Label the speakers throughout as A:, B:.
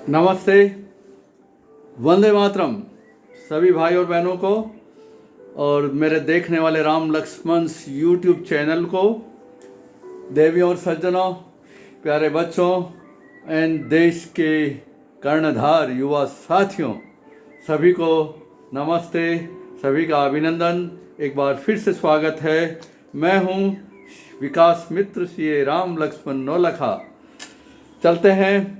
A: नमस्ते, वंदे मातरम सभी भाई और बहनों को और मेरे देखने वाले राम लक्ष्मण यूट्यूब चैनल को, देवियों और सज्जनों, प्यारे बच्चों एंड देश के कर्णधार युवा साथियों, सभी को नमस्ते, सभी का अभिनंदन। एक बार फिर से स्वागत है। मैं हूँ विकास मित्र सीए राम लक्ष्मण नौलखा। चलते हैं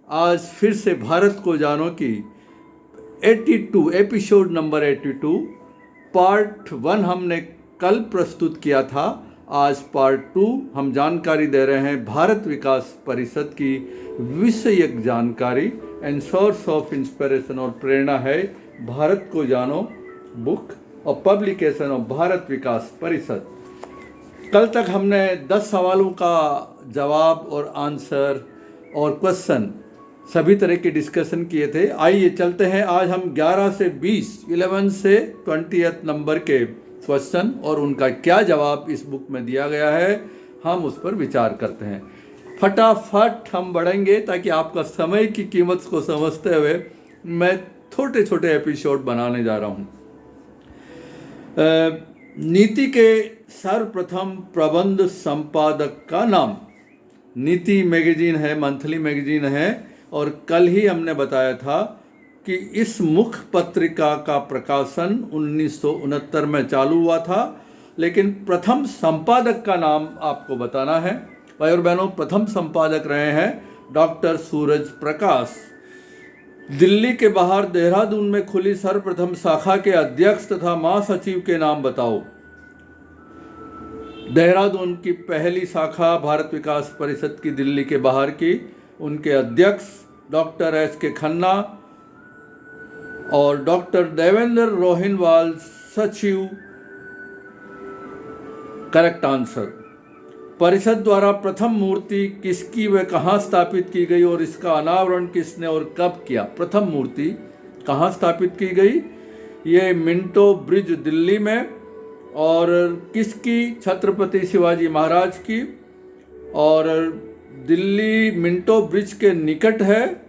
A: आज फिर से भारत को जानो की 82 एपिसोड नंबर 82 पार्ट 1 हमने कल प्रस्तुत किया था। आज पार्ट 2 हम जानकारी दे रहे हैं भारत विकास परिषद की विषयक जानकारी एंड सोर्स ऑफ इंस्पिरेशन और प्रेरणा है भारत को जानो बुक और पब्लिकेशन ऑफ भारत विकास परिषद। कल तक हमने 10 सवालों का जवाब और आंसर और क्वेश्चन सभी तरह के डिस्कशन किए थे। आइए चलते हैं, आज हम 11 से 20 11 से 20 नंबर के क्वेश्चन और उनका क्या जवाब इस बुक में दिया गया है, हम उस पर विचार करते हैं। फटाफट हम बढ़ेंगे ताकि आपका समय की कीमत को समझते हुए मैं छोटे छोटे एपिसोड बनाने जा रहा हूँ। नीति के सर्वप्रथम प्रबंध संपादक का नाम, नीति मैगजीन है, मंथली मैगजीन है, और कल ही हमने बताया था कि इस मुख्य पत्रिका का प्रकाशन 1969 में चालू हुआ था, लेकिन प्रथम संपादक का नाम आपको बताना है। भाई और बहनों, प्रथम संपादक रहे हैं डॉक्टर सूरज प्रकाश। दिल्ली के बाहर देहरादून में खुली सर्वप्रथम शाखा के अध्यक्ष तथा महासचिव के नाम बताओ। देहरादून की पहली शाखा भारत विकास परिषद की दिल्ली के बाहर की, उनके अध्यक्ष डॉक्टर एस के खन्ना और डॉक्टर देवेंद्र रोहिनवाल सचिव। Correct answer. परिषद द्वारा प्रथम मूर्ति किसकी व कहाँ स्थापित की गई और इसका अनावरण किसने और कब किया? प्रथम मूर्ति कहाँ स्थापित की गई? ये मिंटो ब्रिज दिल्ली में, और किसकी? छत्रपति शिवाजी महाराज की, और दिल्ली मिंटो ब्रिज के निकट है,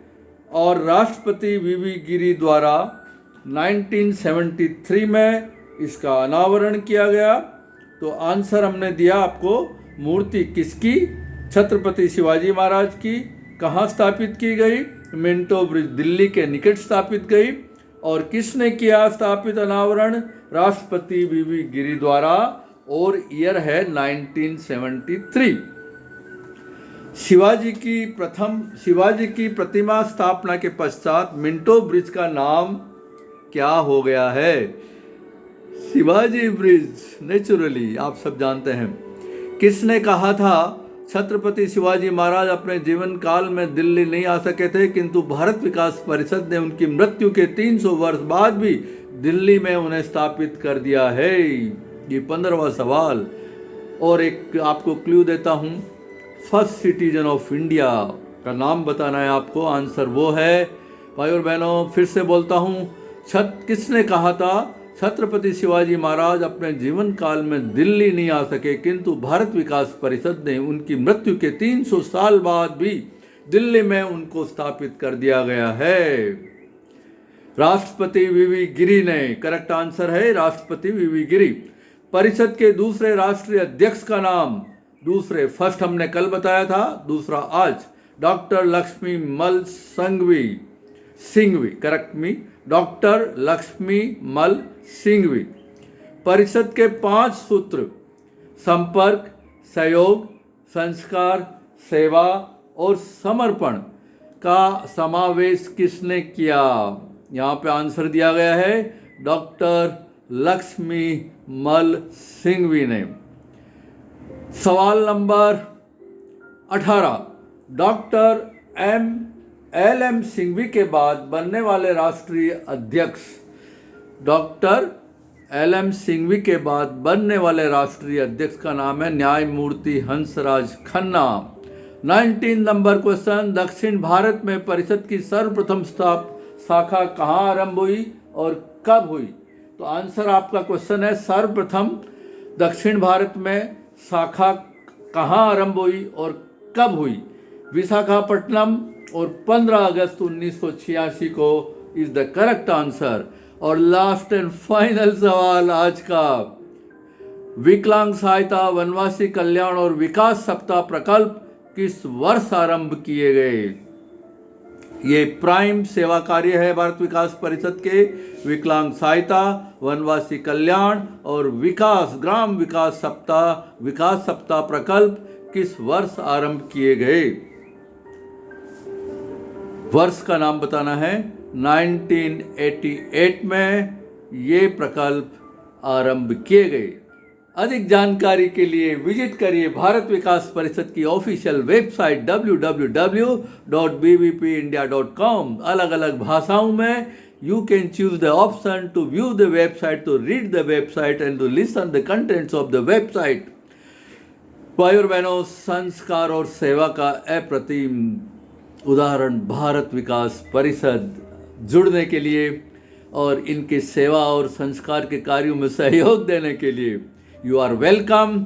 A: और राष्ट्रपति वीवी गिरी द्वारा 1973 में इसका अनावरण किया गया। तो आंसर हमने दिया आपको, मूर्ति किसकी? छत्रपति शिवाजी महाराज की। कहाँ स्थापित की गई? मिंटो ब्रिज दिल्ली के निकट स्थापित गई। और किसने किया स्थापित अनावरण? राष्ट्रपति वीवी गिरी द्वारा, और ईयर है 1973। शिवाजी की प्रतिमा स्थापना के पश्चात मिंटो ब्रिज का नाम क्या हो गया है? शिवाजी ब्रिज, नेचुरली आप सब जानते हैं। किसने कहा था छत्रपति शिवाजी महाराज अपने जीवन काल में दिल्ली नहीं आ सके थे, किंतु भारत विकास परिषद ने उनकी मृत्यु के 300 वर्ष बाद भी दिल्ली में उन्हें स्थापित कर दिया है? ये 15वां सवाल। और एक आपको क्लू देता हूँ, फर्स्ट सिटीजन ऑफ इंडिया का नाम बताना है आपको। आंसर वो है, भाई और बहनों फिर से बोलता हूँ, किसने कहा था छत्रपति शिवाजी महाराज अपने जीवन काल में दिल्ली नहीं आ सके, किंतु भारत विकास परिषद ने उनकी मृत्यु के 300 साल बाद भी दिल्ली में उनको स्थापित कर दिया गया है? राष्ट्रपति वीवी गिरी ने। करेक्ट आंसर है राष्ट्रपति वीवी गिरी। परिषद के दूसरे राष्ट्रीय अध्यक्ष का नाम, दूसरे, फर्स्ट हमने कल बताया था, दूसरा आज, डॉक्टर लक्ष्मी मल सिंघवी। करेक्ट मी, डॉक्टर लक्ष्मी मल सिंघवी। परिषद के 5 सूत्र, संपर्क, सहयोग, संस्कार, सेवा और समर्पण का समावेश किसने किया? यहाँ पे आंसर दिया गया है डॉक्टर लक्ष्मी मल सिंघवी ने। सवाल नंबर 18, डॉक्टर एल.एम. सिंघवी के बाद बनने वाले राष्ट्रीय अध्यक्ष। Doctor LM. सिंघवी के बाद बनने वाले राष्ट्रीय अध्यक्ष का नाम है न्यायमूर्ति हंसराज खन्ना। 19 नंबर क्वेश्चन, दक्षिण भारत में परिषद की सर्वप्रथम शाखा कहाँ आरंभ हुई और कब हुई? तो आंसर आपका क्वेश्चन है, सर्वप्रथम दक्षिण भारत में शाखा कहाँ आरंभ हुई और कब हुई? विशाखापट्टनम, और 15 अगस्त 1986 को इज द करेक्ट आंसर। और लास्ट एंड फाइनल सवाल आज का, विकलांग सहायता, वनवासी कल्याण और विकास सप्ताह प्रकल्प किस वर्ष आरंभ किए गए? ये प्राइम सेवा कार्य है भारत विकास परिषद के। विकलांग सहायता, वनवासी कल्याण और विकास ग्राम विकास सप्ताह प्रकल्प किस वर्ष आरंभ किए गए? वर्ष का नाम बताना है। 1988 में ये प्रकल्प आरंभ किए गए। अधिक जानकारी के लिए विजिट करिए भारत विकास परिषद की ऑफिशियल वेबसाइट www.bvpindia.com। अलग अलग भाषाओं में you can choose the option to view the website, to read the website and to listen the contents of the website। भाई और बहनों, संस्कार और सेवा का अप्रतिम उदाहरण भारत विकास परिषद। जुड़ने के लिए और इनके सेवा और संस्कार के कार्यों में सहयोग देने के लिए you are welcome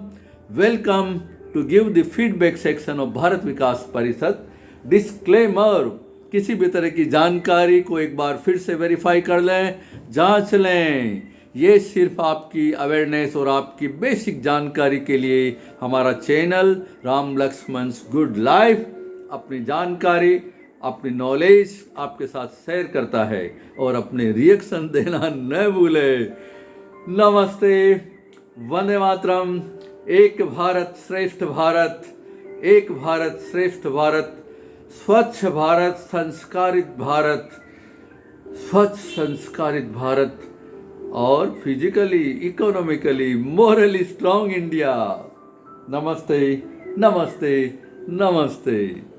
A: to give the feedback section of Bharat विकास परिषद। डिस्क्लेमर, किसी भी तरह की जानकारी को एक बार फिर से वेरीफाई कर लें, जांच लें। ये सिर्फ आपकी अवेयरनेस और आपकी बेसिक जानकारी के लिए हमारा चैनल राम लक्ष्मण's गुड लाइफ अपनी जानकारी, अपनी नॉलेज आपके साथ शेयर करता है। और अपने रिएक्शन देना न भूले। नमस्ते, वंदे मातरम। एक भारत श्रेष्ठ भारत, एक भारत श्रेष्ठ भारत, स्वच्छ भारत, संस्कारित भारत, स्वच्छ संस्कारित भारत और physically, economically, morally strong India. नमस्ते, नमस्ते, नमस्ते।